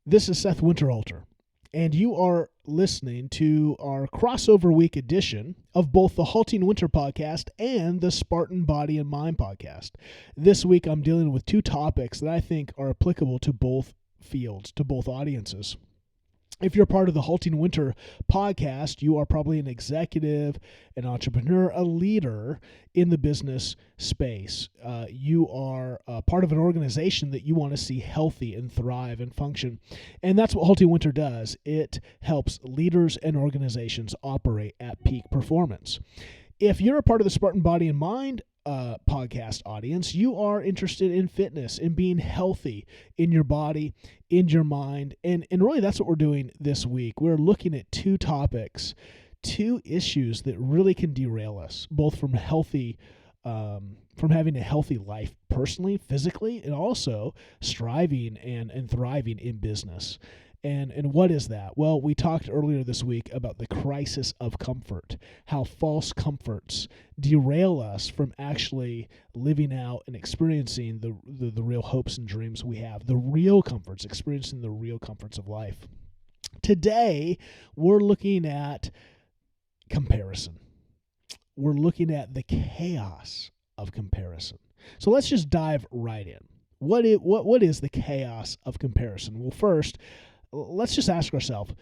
This is Seth Winterhalter, and you are listening to our crossover week edition of both the Halting Winter podcast and the Spartan Body and Mind podcast. This week, I'm dealing with two topics that I think are applicable to both fields, to both audiences. If you're part of the Halting Winter podcast, you are probably an executive, an entrepreneur, a leader in the business space. You are part of an organization that you want to see healthy and thrive and function. And that's what Halting Winter does. It helps leaders and organizations operate at peak performance. If you're a part of the Spartan Body and Mind podcast audience, you are interested in fitness, in being healthy in your body, in your mind, and really that's what we're doing this week. We're looking at two topics, two issues that really can derail us, both from having a healthy life personally, physically, and also striving and thriving in business. And what is that? Well, we talked earlier this week about the crisis of comfort, how false comforts derail us from actually living out and experiencing the real hopes and dreams we have, the real comforts, experiencing the real comforts of life. Today, we're looking at comparison. We're looking at the chaos of comparison. So let's just dive right in. What is the chaos of comparison? Well, first, let's just ask ourselves,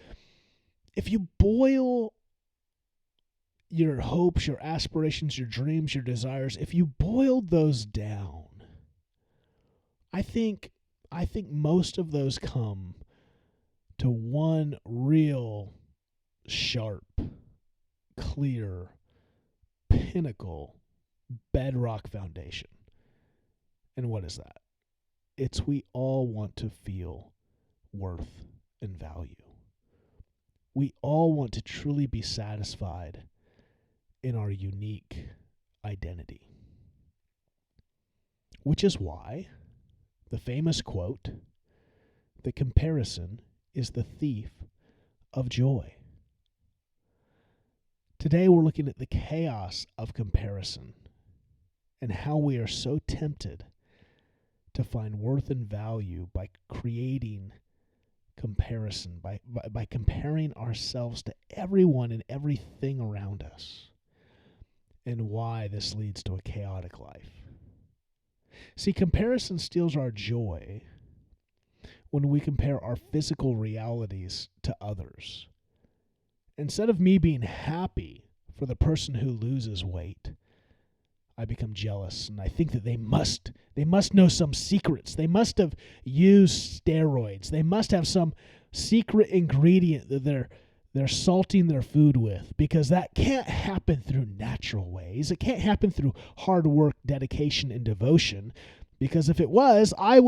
if you boil your hopes, your aspirations, your dreams, your desires, if you boiled those down, I think most of those come to one real sharp, clear, pinnacle, bedrock foundation. And what is that? It's we all want to feel worth and value. We all want to truly be satisfied in our unique identity. Which is why the famous quote, "The comparison is the thief of joy." Today we're looking at the chaos of comparison and how we are so tempted to find worth and value by creating comparison, by comparing ourselves to everyone and everything around us, and why this leads to a chaotic life. See, comparison steals our joy when we compare our physical realities to others. Instead of me being happy for the person who loses weight, I become jealous, and I think that they must know some secrets. They must have used steroids. They must have some secret ingredient that they're salting their food with, because that can't happen through natural ways. It can't happen through hard work, dedication, and devotion, because if it was, I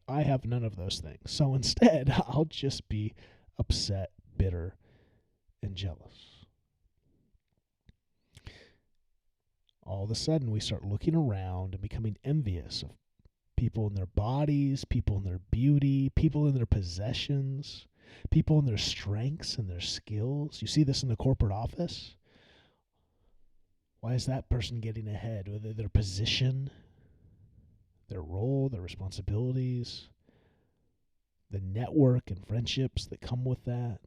have none of those things. So instead, I'll just be upset, bitter, and jealous. All of a sudden, we start looking around and becoming envious of people in their bodies, people in their beauty, people in their possessions, people in their strengths and their skills. You see this in the corporate office. Why is that person getting ahead? Whether their position, their role, their responsibilities, the network and friendships that come with that.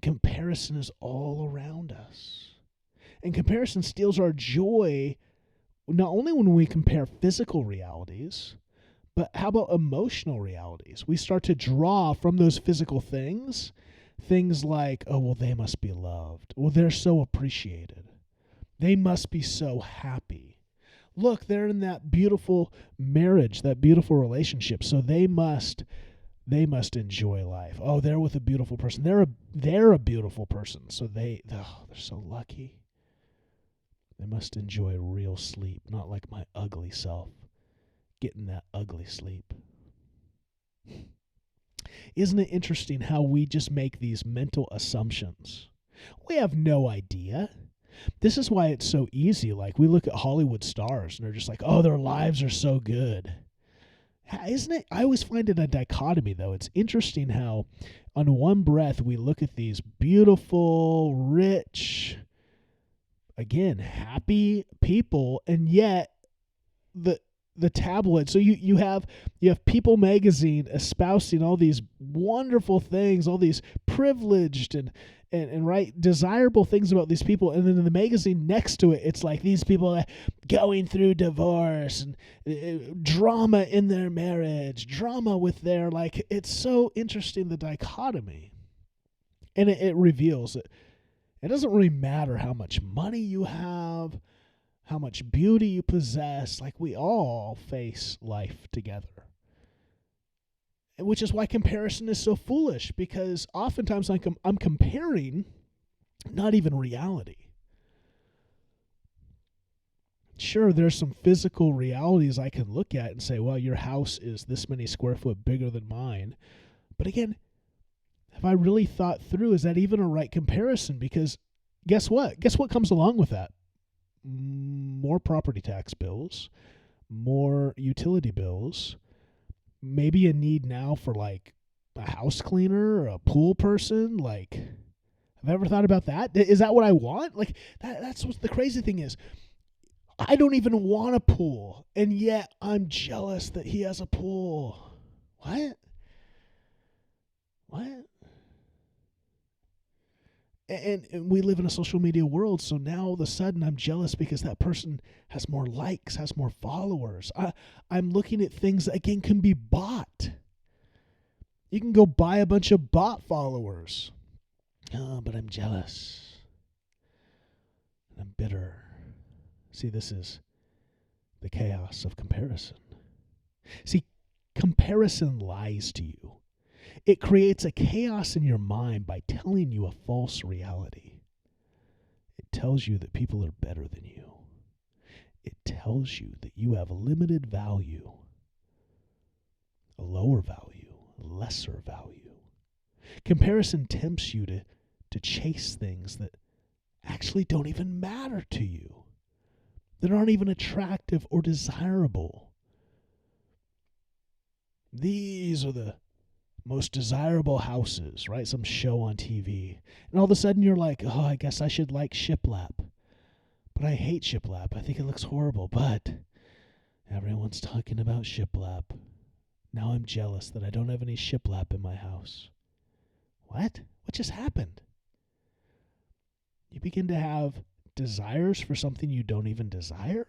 Comparison is all around us. And comparison steals our joy, not only when we compare physical realities, but how about emotional realities? We start to draw from those physical things like, oh, well, they must be loved. Well, they're so appreciated. They must be so happy. Look, they're in that beautiful marriage, that beautiful relationship, so they must enjoy life. Oh, they're with a beautiful person. They're a beautiful person. So they're so lucky. They must enjoy real sleep, not like my ugly self getting that ugly sleep. Isn't it interesting how we just make these mental assumptions? We have no idea. This is why it's so easy. Like, we look at Hollywood stars and they're just like, oh, their lives are so good. Isn't it? I always find it a dichotomy, though. It's interesting how on one breath we look at these beautiful, rich, again, happy people, and yet the tabloid. So you have People magazine espousing all these wonderful things, all these privileged and right desirable things about these people, and then in the magazine next to it, it's like these people going through divorce and drama in their marriage, drama with their it's so interesting, the dichotomy, and it reveals that it doesn't really matter how much money you have, how much beauty you possess. We all face life together. Which is why comparison is so foolish, because oftentimes I'm comparing not even reality. Sure, there's some physical realities I can look at and say, well, your house is this many square foot bigger than mine. But again, have I really thought through, is that even a right comparison? Because guess what? Guess what comes along with that? More property tax bills, more utility bills, maybe a need now for a house cleaner or a pool person. Have I ever thought about that? Is that what I want? That's what the crazy thing is. I don't even want a pool, and yet I'm jealous that he has a pool. What? And we live in a social media world, so now all of a sudden I'm jealous because that person has more likes, has more followers. I'm looking at things that, again, can be bought. You can go buy a bunch of bot followers. Oh, but I'm jealous. I'm bitter. See, this is the chaos of comparison. See, comparison lies to you. It creates a chaos in your mind by telling you a false reality. It tells you that people are better than you. It tells you that you have a limited value, a lower value, a lesser value. Comparison tempts you to chase things that actually don't even matter to you, that aren't even attractive or desirable. These are the most desirable houses, right? Some show on TV. And all of a sudden you're like, oh, I guess I should like shiplap. But I hate shiplap. I think it looks horrible. But everyone's talking about shiplap. Now I'm jealous that I don't have any shiplap in my house. What? What just happened? You begin to have desires for something you don't even desire.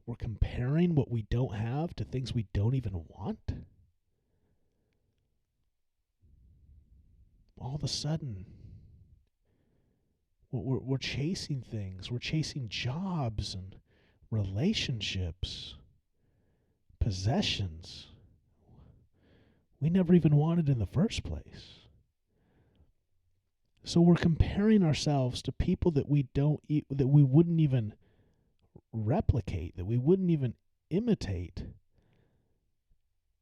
We're comparing what we don't have to things we don't even want. All of a sudden, we're chasing things. We're chasing jobs and relationships, possessions we never even wanted in the first place. So we're comparing ourselves to people that we wouldn't even replicate, that we wouldn't even imitate.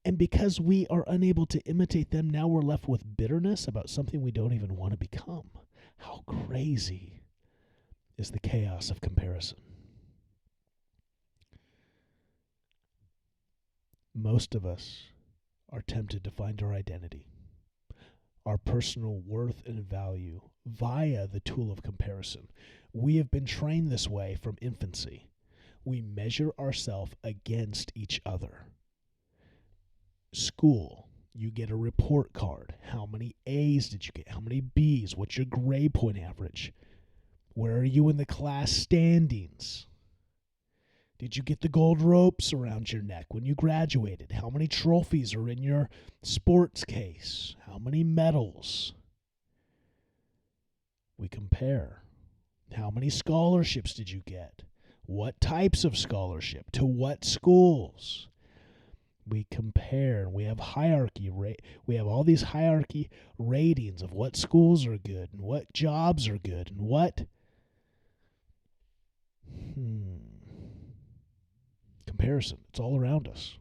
And because we are unable to imitate them, now we're left with bitterness about something we don't even want to become. How crazy is the chaos of comparison? Most of us are tempted to find our identity, our personal worth and value via the tool of comparison. We have been trained this way from infancy. We measure ourselves against each other. School, you get a report card. How many A's did you get? How many B's? What's your grade point average? Where are you in the class standings? Did you get the gold ropes around your neck when you graduated? How many trophies are in your sports case? How many medals? We compare. How many scholarships did you get? What types of scholarship? To what schools? We compare. We have hierarchy. We have all these hierarchy ratings of what schools are good and what jobs are good and what. Comparison. It's all around us.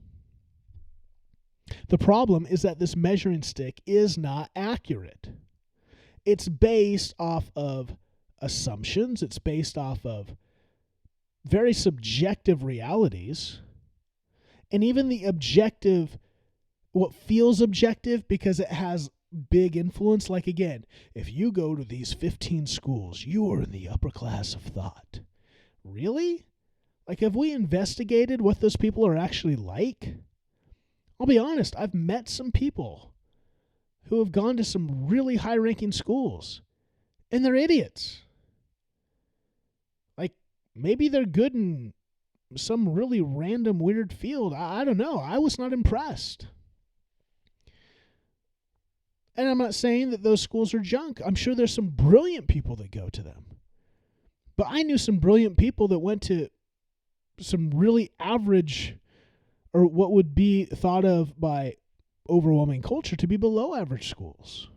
The problem is that this measuring stick is not accurate. It's based off of assumptions. It's based off of very subjective realities. And even the objective, what feels objective because it has big influence, like again, if you go to these 15 schools, you are in the upper class of thought. Really? Like, have we investigated what those people are actually like? I'll be honest, I've met some people who have gone to some really high-ranking schools, and they're idiots. Like, maybe they're good in some really random, weird field. I don't know. I was not impressed. And I'm not saying that those schools are junk. I'm sure there's some brilliant people that go to them. But I knew some brilliant people that went to some really average, or what would be thought of by overwhelming culture to be below average schools.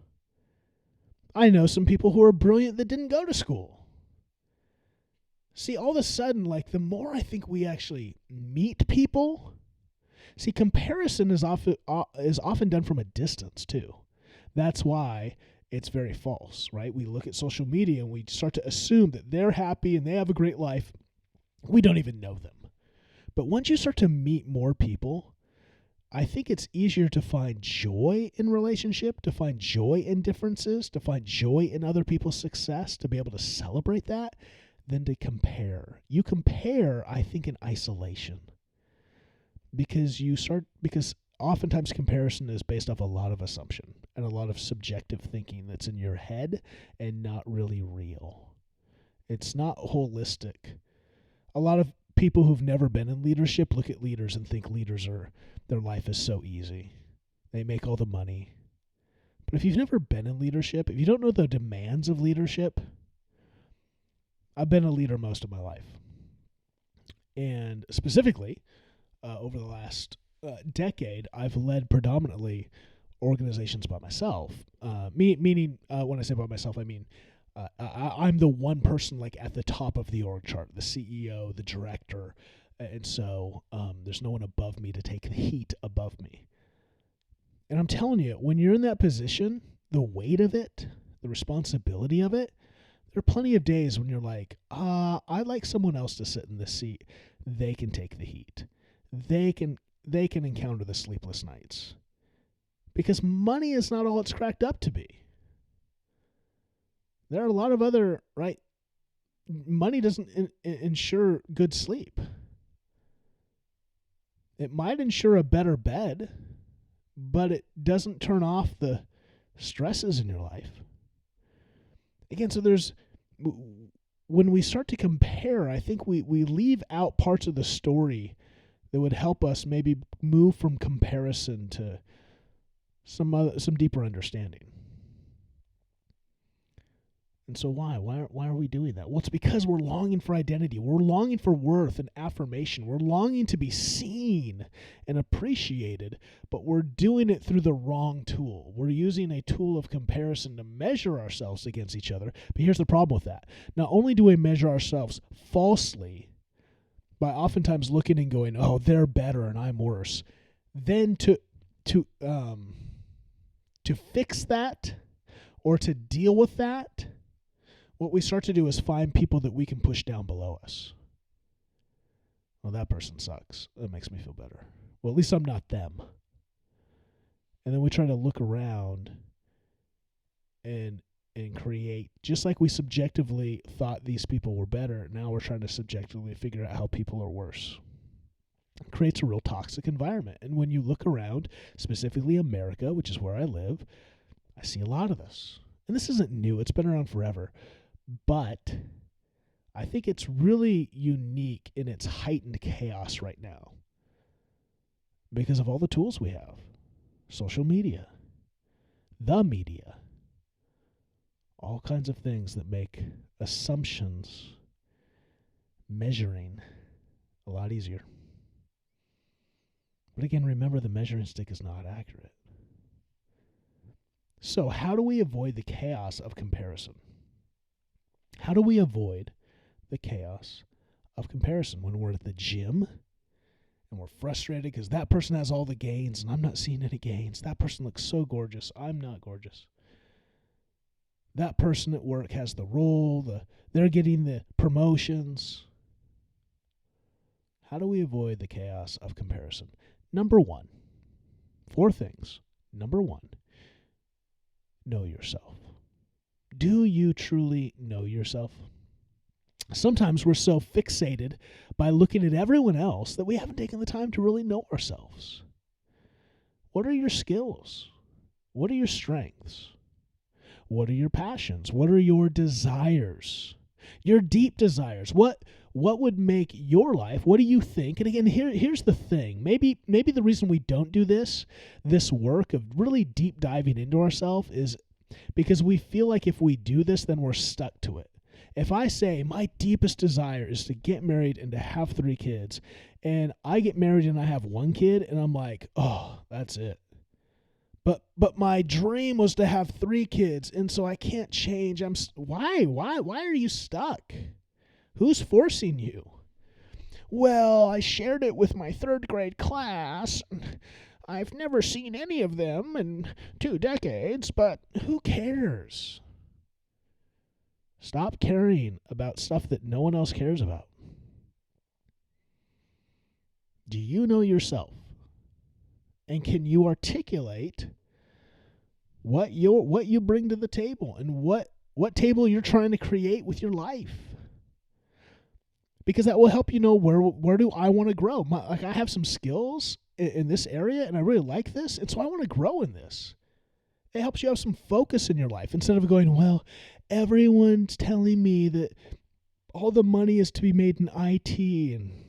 I know some people who are brilliant that didn't go to school. See, all of a sudden, like, the more I think we actually meet people, see, comparison is often done from a distance too. That's why it's very false, right? We look at social media and we start to assume that they're happy and they have a great life. We don't even know them. But once you start to meet more people, I think it's easier to find joy in relationship, to find joy in differences, to find joy in other people's success, to be able to celebrate that, than to compare. You compare, I think, in isolation. Because oftentimes comparison is based off a lot of assumption and a lot of subjective thinking that's in your head and not really real. It's not holistic. A lot of people who've never been in leadership look at leaders and think their life is so easy. They make all the money. But if you've never been in leadership, if you don't know the demands of leadership, I've been a leader most of my life. And specifically, over the last decade, I've led predominantly organizations by myself. Meaning, when I say by myself, I mean I'm the one person like at the top of the org chart, the CEO, the director, and so there's no one above me to take the heat above me. And I'm telling you, when you're in that position, the weight of it, the responsibility of it, there are plenty of days when you're like, I'd like someone else to sit in this seat. They can take the heat. They can encounter the sleepless nights. Because money is not all it's cracked up to be. There are a lot of other, right? Money doesn't ensure good sleep. It might ensure a better bed, but it doesn't turn off the stresses in your life. Again, so when we start to compare, I think we leave out parts of the story that would help us maybe move from comparison to some deeper understanding. And so why are we doing that? Well, it's because we're longing for identity. We're longing for worth and affirmation. We're longing to be seen and appreciated, but we're doing it through the wrong tool. We're using a tool of comparison to measure ourselves against each other. But here's the problem with that. Not only do we measure ourselves falsely by oftentimes looking and going, oh, they're better and I'm worse, then to fix that or to deal with that, what we start to do is find people that we can push down below us. Well, that person sucks. That makes me feel better. Well, at least I'm not them. And then we try to look around and create, just like we subjectively thought these people were better, now we're trying to subjectively figure out how people are worse. It creates a real toxic environment. And when you look around, specifically America, which is where I live, I see a lot of this. And this isn't new. It's been around forever. But I think it's really unique in its heightened chaos right now because of all the tools we have. Social media, the media, all kinds of things that make assumptions, measuring a lot easier. But again, remember the measuring stick is not accurate. So how do we avoid the chaos of comparison? How do we avoid the chaos of comparison when we're at the gym and we're frustrated because that person has all the gains and I'm not seeing any gains? That person looks so gorgeous. I'm not gorgeous. That person at work has the role. They're getting the promotions. How do we avoid the chaos of comparison? Number one, 4 things. Number 1, know yourself. Do you truly know yourself? Sometimes we're so fixated by looking at everyone else that we haven't taken the time to really know ourselves. What are your skills? What are your strengths? What are your passions? What are your desires? Your deep desires. What would make your life? What do you think? And again, here's the thing. Maybe the reason we don't do this work of really deep diving into ourselves is because we feel like if we do this, then we're stuck to it. If I say my deepest desire is to get married and to have 3 kids, and I get married and I have 1 kid, and I'm like, oh, that's it. But my dream was to have 3 kids, and so I can't change. Why are you stuck? Who's forcing you? Well, I shared it with my 3rd grade class. I've never seen any of them in 2 decades, but who cares? Stop caring about stuff that no one else cares about. Do you know yourself? And can you articulate what you bring to the table and what table you're trying to create with your life? Because that will help you know where do I want to grow. I have some skills in this area, and I really like this, and so I want to grow in this. It helps you have some focus in your life instead of going, well, everyone's telling me that all the money is to be made in IT, and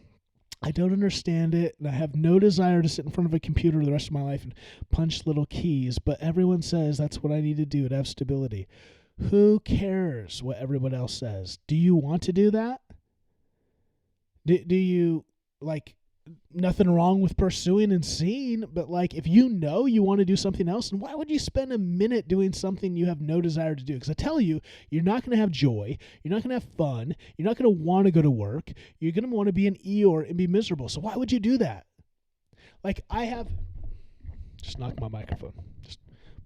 I don't understand it, and I have no desire to sit in front of a computer the rest of my life and punch little keys, but everyone says that's what I need to do to have stability. Who cares what everyone else says? Do you want to do that? Do you, nothing wrong with pursuing and seeing, but if you know you want to do something else, then why would you spend a minute doing something you have no desire to do? Because I tell you, you're not going to have joy. You're not going to have fun. You're not going to want to go to work. You're going to want to be an Eeyore and be miserable. So why would you do that? Just knock my microphone. Just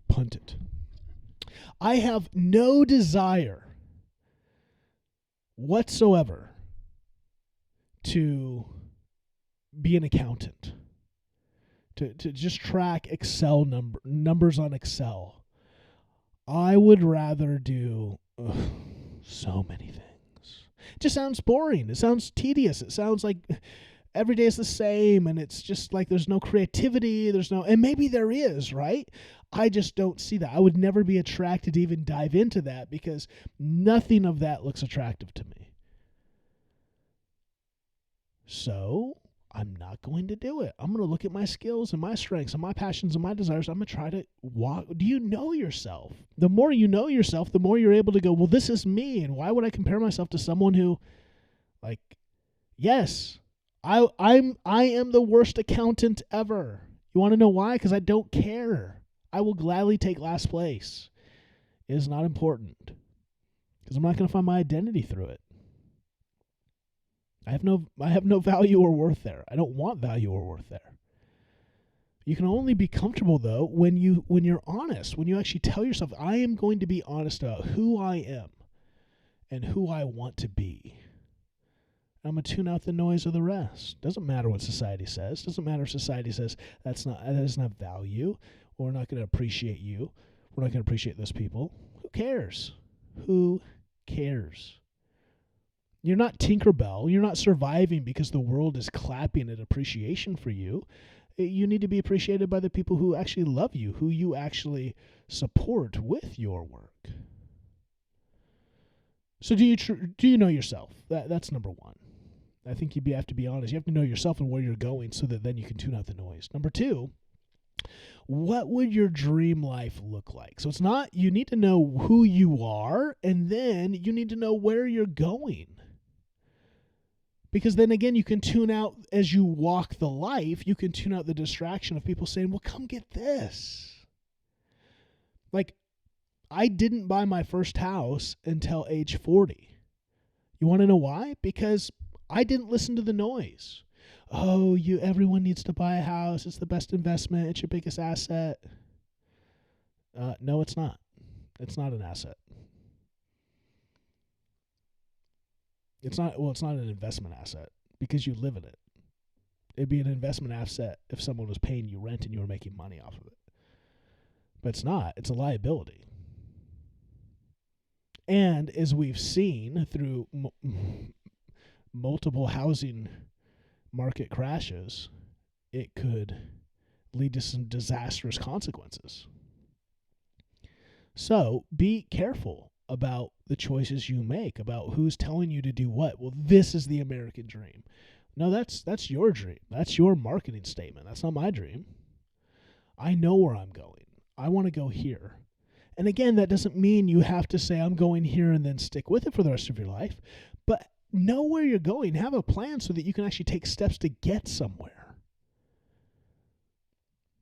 punt it. I have no desire whatsoever to be an accountant, to just track Excel numbers on Excel. I would rather do so many things. It just sounds boring. It sounds tedious. It sounds like every day is the same, and it's just like there's no creativity. And maybe there is, right? I just don't see that. I would never be attracted to even dive into that because nothing of that looks attractive to me. So I'm not going to do it. I'm going to look at my skills and my strengths and my passions and my desires. I'm going to try to walk. Do you know yourself? The more you know yourself, the more you're able to go, well, this is me. And why would I compare myself to someone who, yes, I am the worst accountant ever. You want to know why? Because I don't care. I will gladly take last place. It is not important because I'm not going to find my identity through it. I have no value or worth there. I don't want value or worth there. You can only be comfortable though when you're honest, when you actually tell yourself, I am going to be honest about who I am and who I want to be. I'm going to tune out the noise of the rest. Doesn't matter what society says. Doesn't matter if society says that doesn't have value, or we're not going to appreciate you. We're not going to appreciate those people. Who cares? Who cares? You're not Tinkerbell. You're not surviving because the world is clapping at appreciation for you. You need to be appreciated by the people who actually love you, who you actually support with your work. So do you know yourself? That's number one. I think you have to be honest. You have to know yourself and where you're going so that then you can tune out the noise. Number two, what would your dream life look like? So it's not, you need to know who you are, and then you need to know where you're going. Because then again, you can tune out, as you walk the life, you can tune out the distraction of people saying, well, come get this. I didn't buy my first house until age 40. You want to know why? Because I didn't listen to the noise. Oh, everyone needs to buy a house. It's the best investment. It's your biggest asset. No, it's not. It's not an asset. It's not an investment asset because you live in it. It'd be an investment asset if someone was paying you rent and you were making money off of it. But it's not. It's a liability. And as we've seen through multiple housing market crashes, it could lead to some disastrous consequences. So be careful about the choices you make, about who's telling you to do what. Well, this is the American dream. No, that's your dream. That's your marketing statement. That's not my dream. I know where I'm going. I want to go here. And again, that doesn't mean you have to say, I'm going here and then stick with it for the rest of your life. But know where you're going. Have a plan so that you can actually take steps to get somewhere.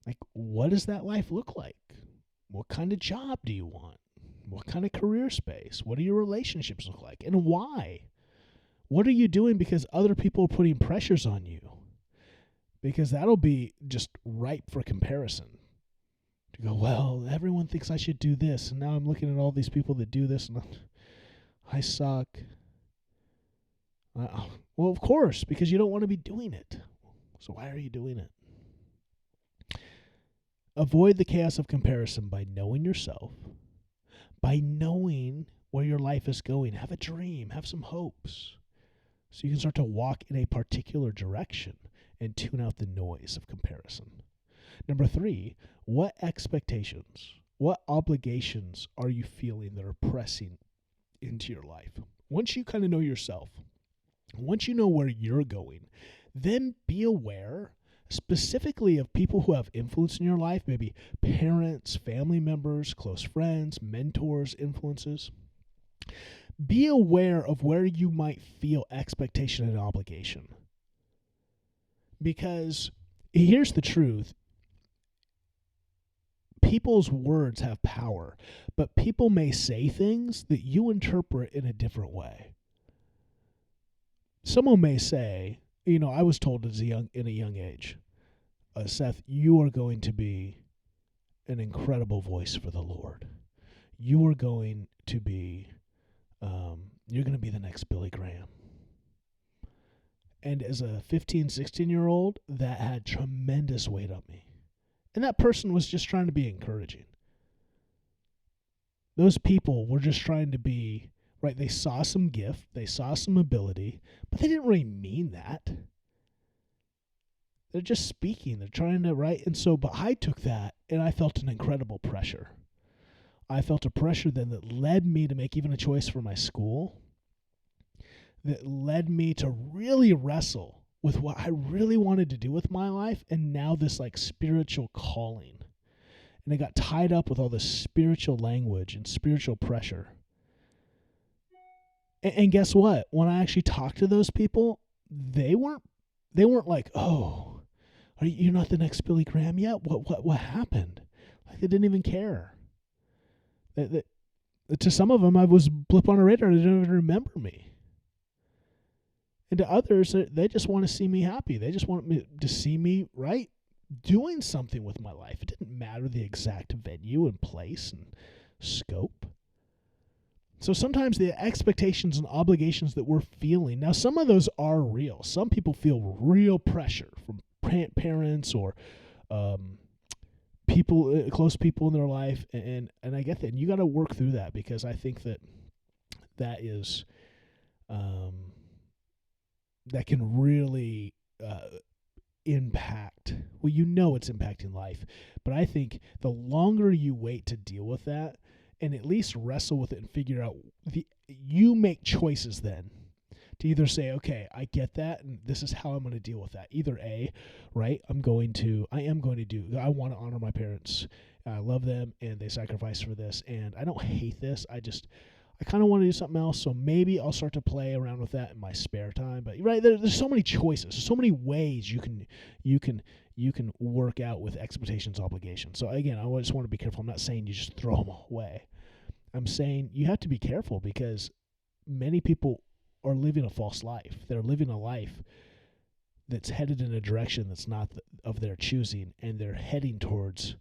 Like, what does that life look like? What kind of job do you want? What kind of career space? What do your relationships look like? And why? What are you doing because other people are putting pressures on you? Because that'll be just ripe for comparison. To go, well, everyone thinks I should do this, and now I'm looking at all these people that do this, and I suck. Well, of course, because you don't want to be doing it. So why are you doing it? Avoid the chaos of comparison by knowing yourself, by knowing where your life is going. Have a dream, have some hopes, so you can start to walk in a particular direction and tune out the noise of comparison. Number 3, what expectations, what obligations are you feeling that are pressing into your life? Once you kind of know yourself, once you know where you're going, then be aware specifically of people who have influence in your life, maybe parents, family members, close friends, mentors, influences. Be aware of where you might feel expectation and obligation. Because here's the truth. People's words have power, but people may say things that you interpret in a different way. Someone may say, I was told in a young age, Seth, you are going to be an incredible voice for the Lord. You are going to be, you're going to be the next Billy Graham. And as a 15, 16-year-old, that had tremendous weight on me. And that person was just trying to be encouraging. Those people were just trying to be, right, they saw some gift, they saw some ability, but they didn't really mean that. They're just speaking, they're trying to, right? And so, but I took that and I felt an incredible pressure. I felt a pressure then that led me to make even a choice for my school, that led me to really wrestle with what I really wanted to do with my life, and now this like spiritual calling. And I got tied up with all this spiritual language and spiritual pressure. And guess what? When I actually talked to those people, they weren't like, oh, you're not the next Billy Graham yet? What happened? Like they didn't even care. To some of them, I was blip on a radar. They didn't even remember me. And to others, they just want to see me happy. They just want me to see me, right, doing something with my life. It didn't matter the exact venue and place and scope. So sometimes the expectations and obligations that we're feeling, now some of those are real. Some people feel real pressure from parents or people, close people in their life, and I get that. And you got to work through that, because I think that is that can really impact. Well, it's impacting life, but I think the longer you wait to deal with that, and at least wrestle with it and figure out, you make choices then to either say, okay, I get that, and this is how I'm going to deal with that. Either A, right, I want to honor my parents. I love them, and they sacrificed for this, and I don't hate this. I kind of want to do something else, so maybe I'll start to play around with that in my spare time. But right, there's so many choices, there's so many ways you can work out with expectations, obligations. So again, I just want to be careful. I'm not saying you just throw them away. I'm saying you have to be careful, because many people are living a false life. They're living a life that's headed in a direction that's not of their choosing, and they're heading towards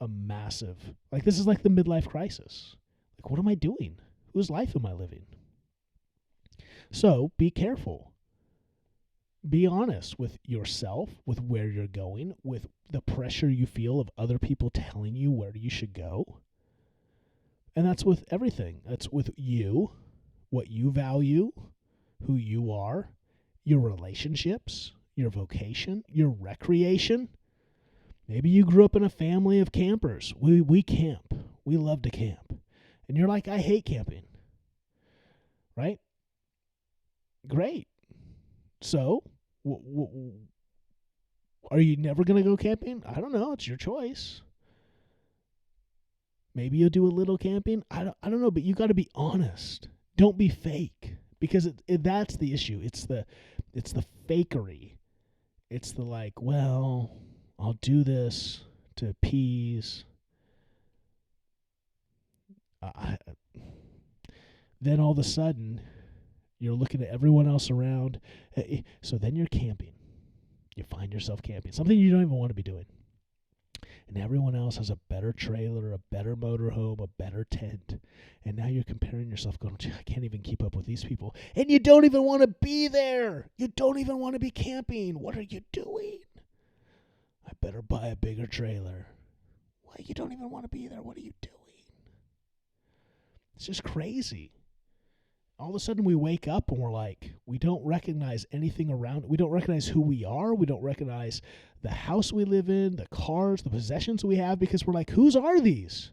a massive, like, this is like the midlife crisis. Like, what am I doing? Whose life am I living? So be careful. Be honest with yourself, with where you're going, with the pressure you feel of other people telling you where you should go. And that's with everything. That's with you, what you value, who you are, your relationships, your vocation, your recreation. Maybe you grew up in a family of campers. We camp. We love to camp. And you're like, I hate camping. Right? Great. So, are you never going to go camping? I don't know. It's your choice. Maybe you'll do a little camping. I don't know, but you got to be honest. Don't be fake, because that's the issue. It's the fakery. It's the like, well, I'll do this to appease. Then all of a sudden, you're looking at everyone else around. So then you're camping. You find yourself camping, something you don't even want to be doing. And everyone else has a better trailer, a better motorhome, a better tent. And now you're comparing yourself, going, I can't even keep up with these people. And you don't even want to be there. You don't even want to be camping. What are you doing? I better buy a bigger trailer. Why? You don't even want to be there. What are you doing? It's just crazy. All of a sudden we wake up and we're like, we don't recognize anything around. We don't recognize who we are. We don't recognize the house we live in, the cars, the possessions we have, because we're like, whose are these?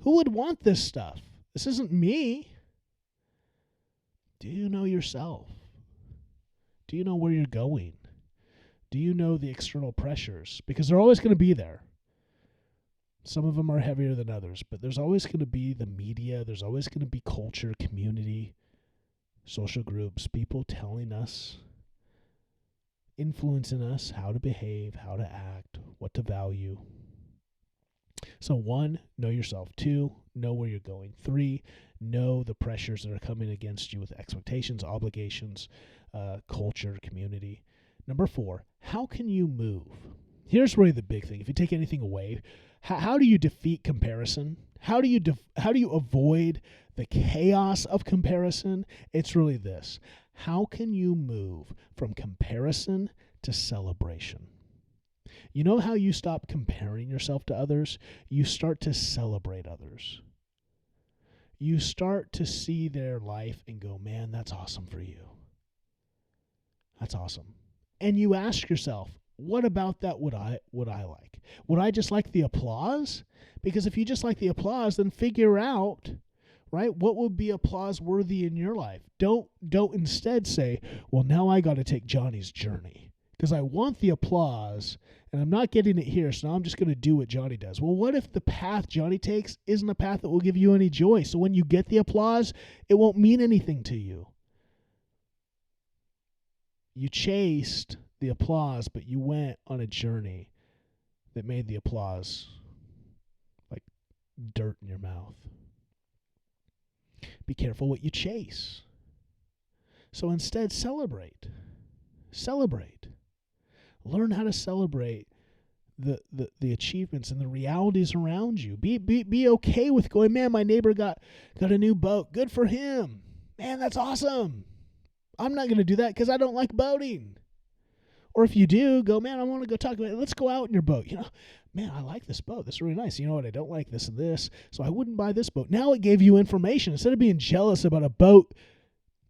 Who would want this stuff? This isn't me. Do you know yourself? Do you know where you're going? Do you know the external pressures? Because they're always going to be there. Some of them are heavier than others, but there's always going to be the media. There's always going to be culture, community, social groups, people telling us, influencing us how to behave, how to act, what to value. So 1, know yourself. 2, know where you're going. 3, know the pressures that are coming against you with expectations, obligations, culture, community. Number 4, how can you move? Here's really the big thing. If you take anything away, how do you defeat comparison? How do you avoid the chaos of comparison? It's really this. How can you move from comparison to celebration? You know how you stop comparing yourself to others? You start to celebrate others. You start to see their life and go, man, that's awesome for you. That's awesome. And you ask yourself, what about that would I like? Would I just like the applause? Because if you just like the applause, then figure out, right, what would be applause worthy in your life. Don't instead say, well, now I got to take Johnny's journey because I want the applause and I'm not getting it here, so now I'm just going to do what Johnny does. Well, what if the path Johnny takes isn't a path that will give you any joy? So when you get the applause, it won't mean anything to you. You chased the applause, but you went on a journey that made the applause like dirt in your mouth. Be careful what you chase. So instead, celebrate. Celebrate. Learn how to celebrate the achievements and the realities around you. Be okay with going, man, my neighbor got a new boat. Good for him. Man, that's awesome. I'm not going to do that because I don't like boating. Or if you do, go, man, I want to go talk about it. Let's go out in your boat. Man, I like this boat. This is really nice. You know what? I don't like this and this, so I wouldn't buy this boat. Now it gave you information. Instead of being jealous about a boat,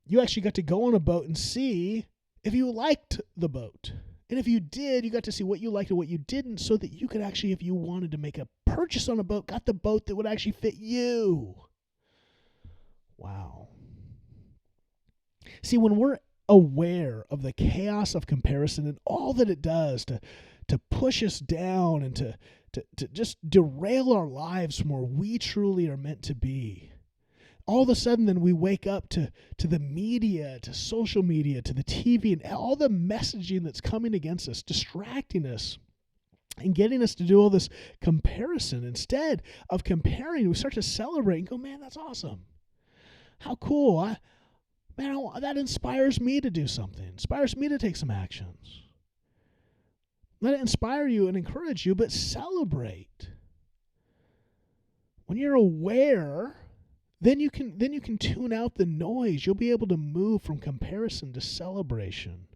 you actually got to go on a boat and see if you liked the boat. And if you did, you got to see what you liked and what you didn't, so that you could actually, if you wanted to make a purchase on a boat, got the boat that would actually fit you. Wow. See, when we're aware of the chaos of comparison and all that it does to push us down and to just derail our lives from where we truly are meant to be, all of a sudden then we wake up to the media, to social media, to the TV, and all the messaging that's coming against us, distracting us and getting us to do all this comparison. Instead of comparing, we start to celebrate and go, man, that's awesome. How cool. That inspires me to do something. Inspires me to take some actions. Let it inspire you and encourage you, but celebrate. When you're aware, then you can tune out the noise. You'll be able to move from comparison to celebration.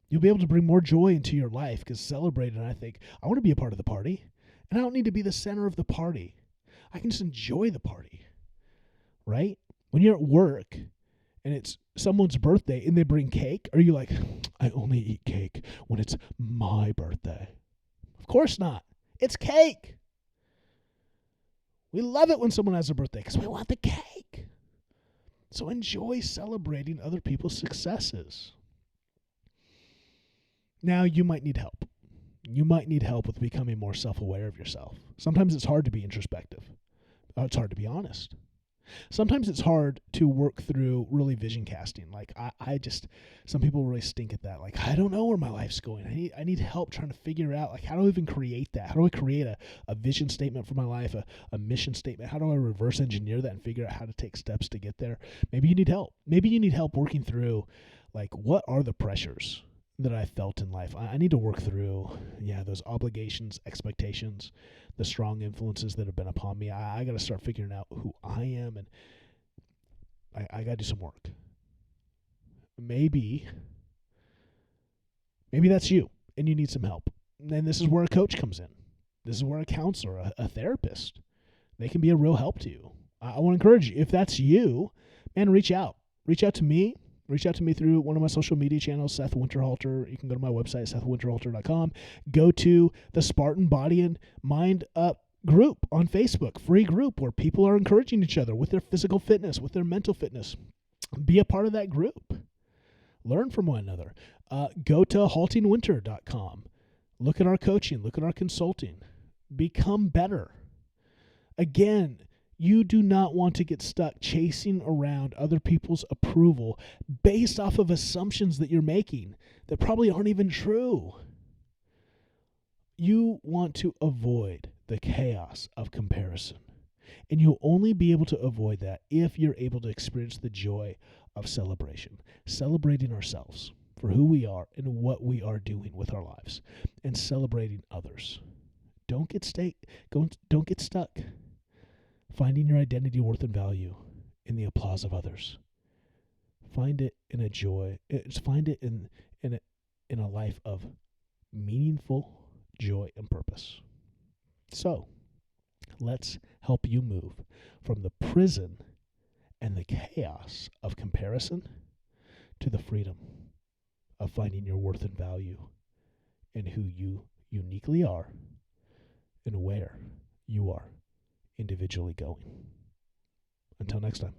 You'll be able to bring more joy into your life because celebrating, I think, I want to be a part of the party, and I don't need to be the center of the party. I can just enjoy the party, right? When you're at work and it's someone's birthday and they bring cake, are you like, I only eat cake when it's my birthday? Of course not. It's cake. We love it when someone has a birthday because we want the cake. So enjoy celebrating other people's successes. Now, you might need help. You might need help with becoming more self-aware of yourself. Sometimes it's hard to be introspective. It's hard to be honest. Sometimes it's hard to work through really vision casting. Like some people really stink at that. Like, I don't know where my life's going. I need help trying to figure out, like, how do I even create that? How do I create a vision statement for my life, a mission statement? How do I reverse engineer that and figure out how to take steps to get there? Maybe you need help. Maybe you need help working through, like, what are the pressures that I felt in life? I need to work through, those obligations, expectations, the strong influences that have been upon me. I got to start figuring out who I am, and I got to do some work. Maybe that's you, and you need some help. And this is where a coach comes in. This is where a counselor, a therapist, they can be a real help to you. I want to encourage you, if that's you, man, reach out. Reach out to me. Reach out to me through one of my social media channels, Seth Winterhalter. You can go to my website, sethwinterhalter.com. Go to the Spartan Body Mind group on Facebook, free group where people are encouraging each other with their physical fitness, with their mental fitness. Be a part of that group. Learn from one another. Go to haltingwinter.com. Look at our coaching. Look at our consulting. Become better. Again, you do not want to get stuck chasing around other people's approval based off of assumptions that you're making that probably aren't even true. You want to avoid the chaos of comparison. And you'll only be able to avoid that if you're able to experience the joy of celebration, celebrating ourselves for who we are and what we are doing with our lives, and celebrating others. Don't get stuck finding your identity, worth, and value in the applause of others. Find it in a joy. Find it in a life of meaningful joy and purpose. So, let's help you move from the prison and the chaos of comparison to the freedom of finding your worth and value in who you uniquely are and where you are individually going. Until next time.